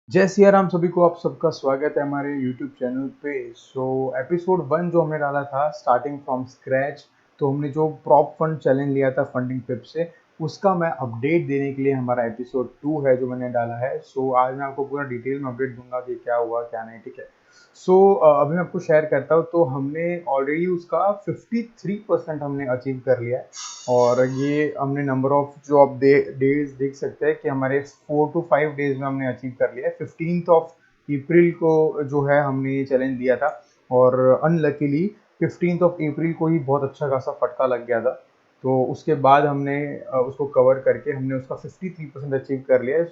जय सिया राम सभी को, आप सबका स्वागत है हमारे YouTube चैनल पे। एपिसोड 1 जो हमने डाला था स्टार्टिंग फ्रॉम स्क्रैच, तो हमने जो प्रॉप फंड चैलेंज लिया था फंडिंग पिप से, उसका मैं अपडेट देने के लिए हमारा एपिसोड 2 है जो मैंने डाला है। आज मैं आपको पूरा डिटेल में अपडेट दूंगा कि क्या हुआ क्या नहीं, ठीक है। अभी मैं आपको शेयर करता हूँ। तो हमने ऑलरेडी उसका 53% हमने अचीव कर लिया है। और ये हमने नंबर ऑफ जो आप डेज देख सकते हैं कि हमारे 4 to 5 डेज में हमने अचीव कर लिया है। 15 अप्रैल को जो है हमने ये चैलेंज दिया था, और अनलकीली 15 अप्रैल को ही बहुत अच्छा खासा फटका लग गया था। तो उसके बाद हमने उसको कवर करके हमने उसका 53% अचीव कर लिया है।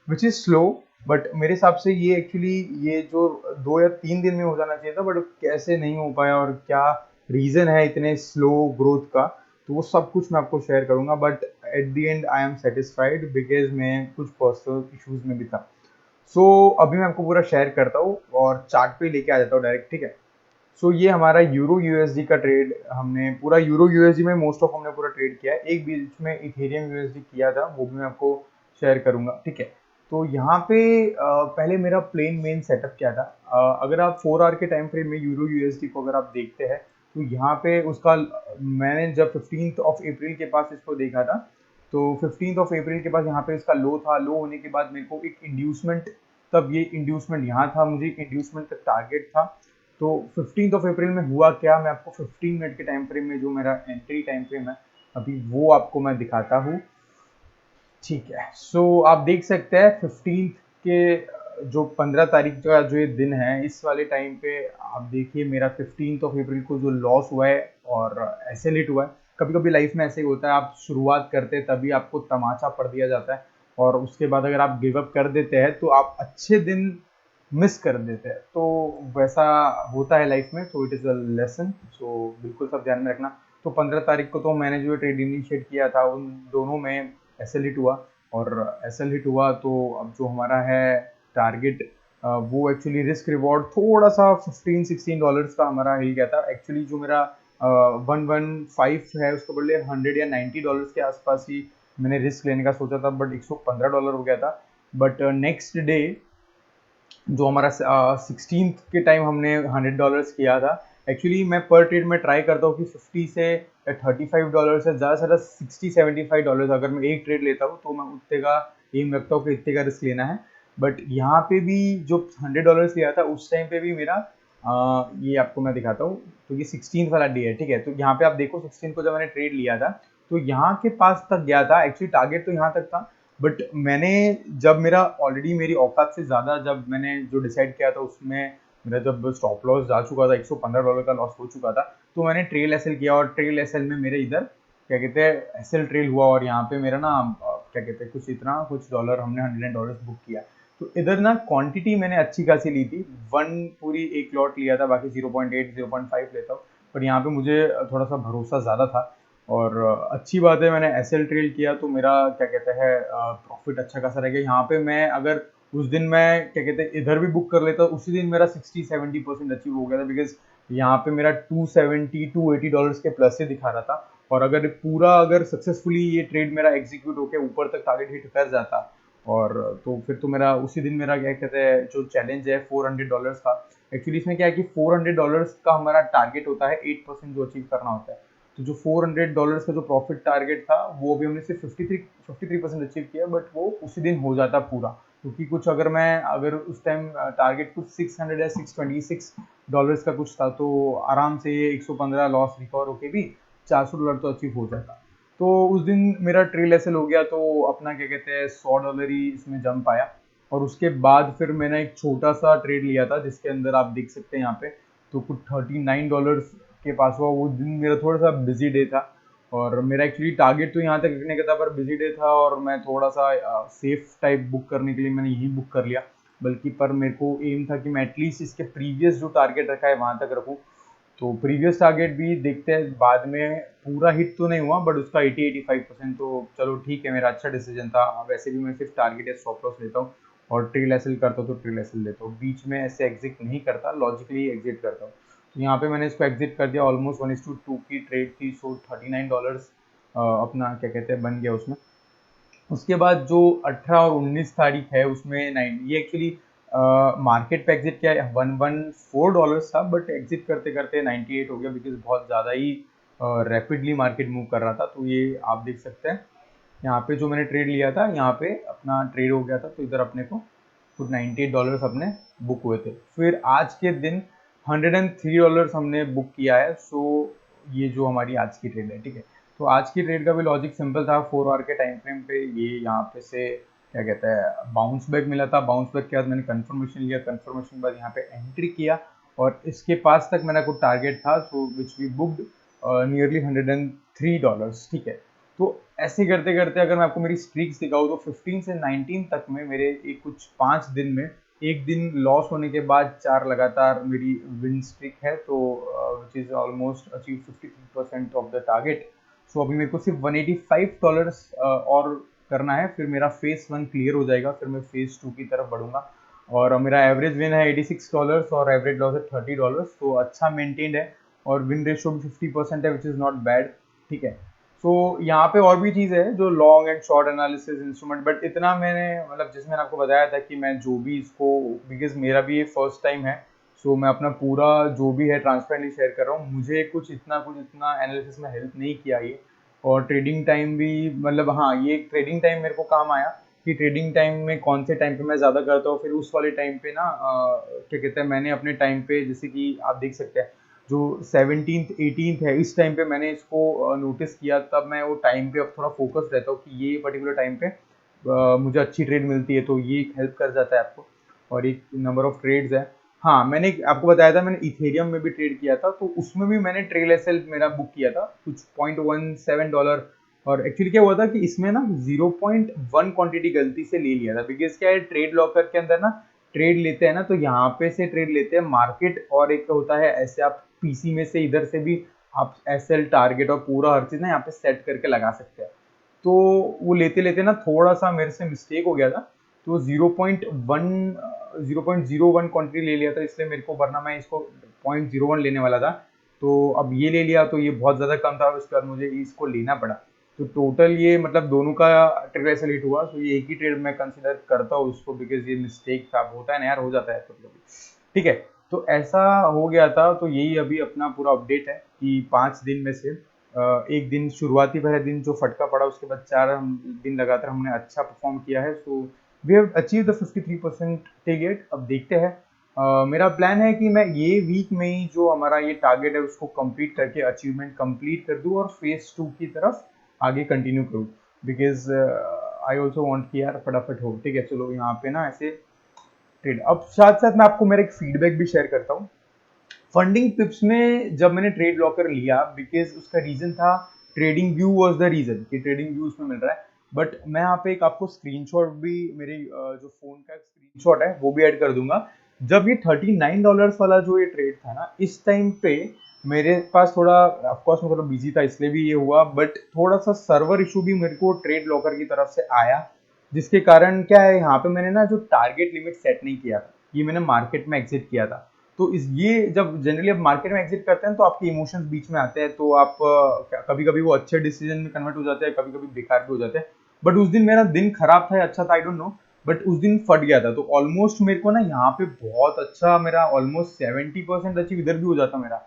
विच इज़ स्लो, बट मेरे हिसाब से ये एक्चुअली ये जो 2 या 3 दिन में हो जाना चाहिए था, बट कैसे नहीं हो पाया और क्या रीज़न है इतने स्लो ग्रोथ का, तो वो सब कुछ मैं आपको शेयर करूंगा। But at the and I am satisfied because मैं कुछ पर्सनल इश्यूज में भी था। अभी मैं आपको पूरा शेयर करता हूँ और चार्ट पे लेके आ जाता हूँ डायरेक्ट, ठीक है। ये हमारा यूरो यूएसडी का ट्रेड, हमने पूरा यूरो यूएसडी में मोस्ट ऑफ हमने पूरा ट्रेड किया है। एक बीच में इथेरियम यूएसडी किया था, वो भी मैं आपको शेयर करूंगा, ठीक है। तो यहाँ पे पहले मेरा प्लेन मेन सेटअप क्या था। अगर आप 4 आवर के टाइम फ्रेम में यूरो यूएसडी को अगर आप देखते हैं, तो यहाँ पे उसका मैंने जब 15 अप्रैल के पास इसको देखा था, तो 15 अप्रैल के पास यहाँ पे इसका लो था। लो होने के बाद मेरे को एक इंड्यूसमेंट, तब ये इंड्यूसमेंट यहाँ था, मुझे इंड्यूसमेंट तक टारगेट था। तो 15 अप्रैल में हुआ क्या, मैं आपको 15 मिनट के टाइम फ्रेम में जो मेरा एंट्री टाइम फ्रेम है अभी वो आपको मैं दिखाता हूँ, ठीक है। आप देख सकते हैं 15 के जो 15 तारीख का जो ये दिन है, इस वाले टाइम पे आप देखिए मेरा 15 अप्रैल को जो लॉस हुआ है और ऐसे लेट हुआ है। कभी कभी लाइफ में ऐसे ही होता है, आप शुरुआत करते हैं तभी आपको तमाचा पड़ दिया जाता है, और उसके बाद अगर आप गिव अप कर देते हैं तो आप अच्छे दिन मिस कर देते हैं। तो वैसा होता है लाइफ में, तो इट इज़ अ लेसन। बिल्कुल सब ध्यान में रखना। तो 15 तारीख को तो मैंने जो ट्रेड इनिशिएट किया था, उन दोनों में एसएल हिट हुआ। और एसएल हिट हुआ तो अब जो हमारा है टारगेट, वो एक्चुअली रिस्क रिवॉर्ड थोड़ा सा $15-16 का हमारा हिल गया था। एक्चुअली जो मेरा 115 है उसको बदले 100 या $90 के आसपास ही मैंने रिस्क लेने का सोचा था, बट $115 हो गया था। बट नेक्स्ट डे जो हमारा 16 के टाइम हमने $100 किया था। एक्चुअली मैं पर ट्रेड में ट्राई करता हूँ कि 50 से $35 से ज़्यादा से ज़्यादा $60-75, अगर मैं एक ट्रेड लेता हूँ तो मैं उतने का एम रखता हूँ कि इतने का रिस्क लेना है। बट यहाँ पे भी जो $100 लिया था उस टाइम पे भी मेरा ये आपको मैं दिखाता हूँ। तो ये 16 वाला डे है, ठीक है। तो यहाँ पे आप देखो 16 को जब मैंने ट्रेड लिया था तो यहाँ के पास तक गया था। एक्चुअली टारगेट तो यहाँ तक था, बट मैंने जब मेरा ऑलरेडी मेरी औकात से ज़्यादा जब मैंने जो डिसाइड किया था उसमें मेरा जब स्टॉप लॉस जा चुका था, $115 का लॉस हो चुका था, तो मैंने ट्रेल एसएल किया। और ट्रेल एसएल में मेरे इधर क्या कहते हैं एसएल ट्रेल हुआ, और यहाँ पे मेरा ना क्या कहते हैं कुछ इतना कुछ डॉलर हमने $100 बुक किया। तो इधर ना क्वांटिटी मैंने अच्छी खासी ली थी, वन पूरी एक लॉट लिया था, बाकी 0.8 0.5 लेता हूँ। पर यहाँ पे मुझे थोड़ा सा भरोसा ज़्यादा था। और अच्छी बात है मैंने एसएल ट्रेल किया तो मेरा क्या कहते हैं प्रॉफिट अच्छा खासा रह गया। यहाँ पे मैं अगर उस दिन मैं क्या कहते हैं इधर भी बुक कर लेता, उसी दिन मेरा 60-70% अचीव हो गया था, बिकॉज यहाँ पे मेरा 270-280 डॉलर्स के प्लस से दिखा रहा था। और अगर पूरा अगर सक्सेसफुली ये ट्रेड मेरा एग्जीक्यूट होकर ऊपर तक टारगेट हिट कर जाता, और तो फिर तो मेरा उसी दिन मेरा क्या कहते हैं जो चैलेंज है $400 का। एक्चुअली इसमें क्या है कि $400 का हमारा टारगेट होता है, 8% जो अचीव करना होता है। तो जो $400 का जो प्रॉफिट टारगेट था वो भी हमने सिर्फ 53% अचीव किया, बट वो उसी दिन हो जाता पूरा। क्योंकि कुछ अगर उस टाइम टारगेट कुछ 600 या $626 का कुछ था, तो आराम से ये 115 लॉस रिकवर होके भी $400 तो अचीव हो जाता। तो उस दिन मेरा ट्रेल एसएल हो गया, तो अपना क्या कहते हैं $100 ही इसमें जंप आया। और उसके बाद फिर मैंने एक छोटा सा ट्रेड लिया था जिसके अंदर आप देख सकते हैं यहाँ पे, तो कुछ $39 के पास हुआ। वो दिन मेरा थोड़ा सा बिजी डे था, और मेरा एक्चुअली टारगेट तो यहाँ तक रखने का था, पर बिजी डे था और मैं थोड़ा सा सेफ टाइप बुक करने के लिए मैंने यही बुक कर लिया। बल्कि पर मेरे को एम था कि मैं एटलीस्ट इसके प्रीवियस जो टारगेट रखा है वहां तक रखूँ। तो प्रीवियस टारगेट भी देखते हैं बाद में, पूरा हिट तो नहीं हुआ बट उसका 80-85%, तो चलो ठीक है, मेरा अच्छा डिसीजन था। वैसे भी मैं सिर्फ टारगेट या स्टॉप लॉस लेता हूँ, और ट्रेल एसएल करता हूँ तो ट्रेल एसएल लेता हूँ, बीच में ऐसे एग्जिट नहीं करता, लॉजिकली एग्जिट करता हूँ। तो यहाँ पे मैंने इसको एग्जिट कर दिया, ऑलमोस्ट 1:2 की ट्रेड थी। $39 अपना क्या कहते हैं बन गया उसमें। उसके बाद जो 18 और 19 तारीख है उसमें नाइन ये एक्चुअली मार्केट पे एग्जिट किया है $114 था, बट एग्जिट करते करते 98 हो गया बिकॉज बहुत ज़्यादा ही रैपिडली मार्केट मूव कर रहा था। तो ये आप देख सकते हैं यहाँ पे जो मैंने ट्रेड लिया था, यहाँ पे अपना ट्रेड हो गया था, तो इधर अपने को कुछ $98 अपने बुक हुए थे। फिर आज के दिन $103 हमने बुक किया है। सो ये जो हमारी आज की ट्रेड है, ठीक है। तो आज की ट्रेड का भी लॉजिक सिंपल था। 4 आवर के टाइम फ्रेम पे ये यहाँ पे से क्या कहते हैं बाउंस बैक मिला था। बाउंस बैक के बाद मैंने कंफर्मेशन लिया, कंफर्मेशन के बाद यहाँ पे एंट्री किया और इसके पास तक मेरा कुछ टारगेट था, सो विच वी बुक्ड नियरली $103, ठीक है। तो ऐसे करते करते अगर मैं आपको मेरी स्ट्रीक्स दिखाऊँ तो 15 से 19 तक में मेरे एक कुछ 5 दिन में एक दिन लॉस होने के बाद 4 लगातार मेरी विन स्ट्रीक है, तो which is almost achieve 53% of the target. So अभी मेरे को सिर्फ $185 और करना है, फिर मेरा फेज 1 क्लियर हो जाएगा, फिर मैं फेज 2 की तरफ बढ़ूंगा। और मेरा एवरेज विन है $86 और एवरेज लॉस है $30, तो अच्छा मेंटेन्ड है और विन रेशियो भी 50% है, विच इज़ नॉट बैड, ठीक है। सो यहाँ पे और भी चीज़ है जो long and short analysis instrument, but इतना मैंने मतलब जैसे मैंने आपको बताया था कि मैं जो भी इसको, बिकॉज मेरा भी ये फर्स्ट टाइम है, सो मैं अपना पूरा जो भी है ट्रांसपेरेंटली शेयर कर रहा हूँ। मुझे कुछ इतना एनालिसिस में हेल्प नहीं किया ये, और ट्रेडिंग टाइम भी मतलब हाँ ये ट्रेडिंग टाइम मेरे को काम आया कि ट्रेडिंग टाइम में कौन से टाइम पे मैं ज़्यादा करता हूँ। फिर उस वाले टाइम पे ना क्या कहते हैं मैंने अपने टाइम पे, जैसे कि आप देख सकते हैं जो 17th 18th है, इस टाइम पे मैंने इसको नोटिस किया, तब मैं वो टाइम पे अब थोड़ा फोकस रहता हूँ कि ये पर्टिकुलर टाइम पे मुझे अच्छी ट्रेड मिलती है, तो ये हेल्प कर जाता है आपको। और एक नंबर ऑफ ट्रेड्स है। हाँ मैंने आपको बताया था मैंने इथेरियम में भी ट्रेड किया था, तो उसमें भी मैंने ट्रेल एसएल मेरा बुक किया था कुछ $0.17। और एक्चुअली क्या हुआ था कि इसमें ना 0.1 क्वांटिटी गलती से ले लिया था, बिकॉज क्या है ट्रेड लॉकर के अंदर ना ट्रेड लेते हैं ना, तो यहाँ पे से ट्रेड लेते हैं मार्केट, और एक होता है ऐसे आप पीसी में से इधर से भी आप एसएल टारगेट और पूरा हर चीज ना यहाँ पे सेट करके लगा सकते हैं। तो वो लेते लेते ना थोड़ा सा मेरे से मिस्टेक हो गया था, तो 0.1 क्वांटिटी ले लिया था, इसलिए मेरे को, वरना मैं इसको 0.01 लेने वाला था। तो अब ये ले लिया तो ये बहुत ज़्यादा कम था, उसके बाद मुझे इसको लेना पड़ा। तो टोटल ये मतलब दोनों का ट्रेड ऐसे लेट हुआ, तो ये एक ही ट्रेड मैं कंसिडर करता हूँ उसको, बिकॉज ये मिस्टेक था, होता है ना यार, हो जाता है कभी कभी, ठीक है। तो ऐसा हो गया था, तो यही अभी अपना पूरा अपडेट है कि 5 दिन में से एक दिन शुरुआती पहले दिन जो फटका पड़ा, उसके बाद 4 दिन लगातार हमने अच्छा परफॉर्म किया है। So we have achieve the 53% target. अब देखते हैं, मेरा प्लान है कि मैं ये वीक में ही जो हमारा ये टारगेट है उसको कंप्लीट करके अचीवमेंट कंप्लीट कर दूं और फेज 2 की तरफ आगे कंटिन्यू करूं, बिकॉज आई ऑल्सो वांट कि यार फटाफट हो, ठीक है। चलो यहाँ पे ना ऐसे ट्रेड, अब साथ साथ मैं आपको मेरा एक फीडबैक भी शेयर करता हूँ। फंडिंग पिप्स में जब मैंने ट्रेड लॉकर लिया, बिकॉज उसका रीजन था TradingView was the reason कि ट्रेडिंग व्यू उसमें मिल रहा है। बट मैं यहाँ पे एक आपको स्क्रीनशॉट भी मेरे जो फोन का स्क्रीनशॉट है वो भी ऐड कर दूंगा। जब ये $39 वाला जो ये ट्रेड था ना, इस टाइम पे मेरे पास थोड़ा, ऑफकोर्स मैं थोड़ा बिजी था इसलिए भी ये हुआ, बट थोड़ा सा सर्वर इशू भी मेरे को ट्रेड लॉकर की तरफ से आया, जिसके कारण क्या है यहाँ पे मैंने ना जो टारगेट लिमिट सेट नहीं किया था, ये मैंने मार्केट में एग्जिट किया था। तो इस ये जब जनरली आप मार्केट में एग्जिट करते हैं तो आपके इमोशंस बीच में आते हैं, तो आप कभी कभी वो अच्छे डिसीजन में कन्वर्ट हो जाते हैं, कभी कभी बेकार भी हो जाते हैं। बट उस दिन मेरा दिन खराब था या अच्छा था, आई डोंट नो, बट उस दिन फट गया था। तो ऑलमोस्ट मेरे को ना यहाँ पे बहुत अच्छा, मेरा ऑलमोस्ट 70% अचीव इधर भी हो जाता मेरा,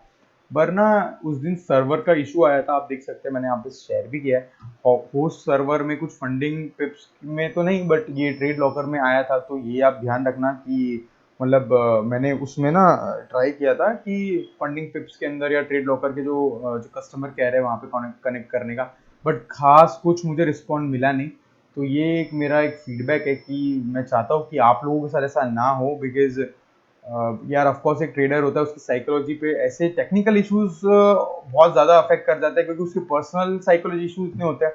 वरना उस दिन सर्वर का इशू आया था। आप देख सकते हैं मैंने यहाँ पे शेयर भी किया है, होस्ट सर्वर में कुछ फंडिंग पिप्स में तो नहीं, बट ये ट्रेड लॉकर में आया था। तो ये आप ध्यान रखना कि मतलब मैंने उसमें ना ट्राई किया था कि फंडिंग पिप्स के अंदर या ट्रेड लॉकर के जो कस्टमर कह रहे हैं वहाँ पे कनेक्ट करने का, बट खास कुछ मुझे रिस्पॉन्ड मिला नहीं। तो ये एक मेरा एक फीडबैक है कि मैं चाहता हूँ कि आप लोगों के साथ ऐसा ना हो, बिकॉज यार ऑफ कोर्स एक ट्रेडर होता है, उसकी साइकोलॉजी पे ऐसे टेक्निकल इश्यूज बहुत ज़्यादा अफेक्ट कर जाता है, क्योंकि उसके पर्सनल साइकोलॉजी इश्यूज इतने होते हैं।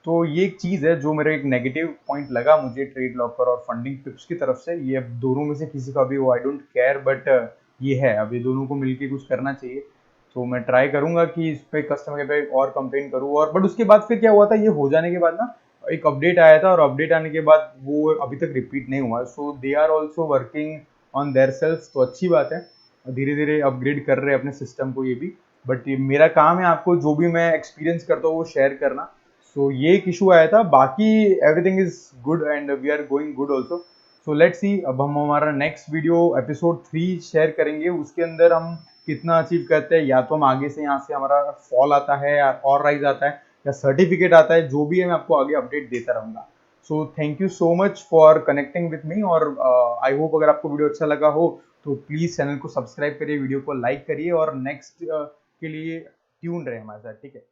तो ये एक चीज़ है जो मेरा एक नेगेटिव पॉइंट लगा मुझे ट्रेड लॉकर और फंडिंग टिप्स की तरफ से। ये अब दोनों में से किसी का भी वो आई डोंट केयर, बट ये है, अब ये दोनों को मिलके कुछ करना चाहिए। तो मैं ट्राई करूंगा कि इस पे कस्टमर के पे और कंप्लेन करूँ। और बट उसके बाद फिर क्या हुआ था, ये हो जाने के बाद ना एक अपडेट आया था, और अपडेट आने के बाद वो अभी तक रिपीट नहीं हुआ। So they are also working on their self, तो अच्छी बात है, धीरे धीरे अपग्रेड कर रहे हैं अपने सिस्टम को ये भी। बट ये मेरा काम है आपको जो भी मैं एक्सपीरियंस करता हूँ वो शेयर करना। सो ये एक इशू आया था, बाकी everything is good and we are going good also. So let's see, अब हम हमारा नेक्स्ट वीडियो एपिसोड 3 शेयर करेंगे, उसके अंदर हम कितना अचीव करते हैं, या तो हम आगे से यहाँ से हमारा फॉल आता है या और राइज आता है या सर्टिफिकेट आता है, जो भी है मैं आपको आगे अपडेट देता रहूंगा। So thank you so much for connecting with me, और आई होप अगर आपको वीडियो अच्छा लगा हो तो प्लीज चैनल को सब्सक्राइब करिए, वीडियो को लाइक करिए और नेक्स्ट के लिए ट्यून रहे हमारे साथ, ठीक है।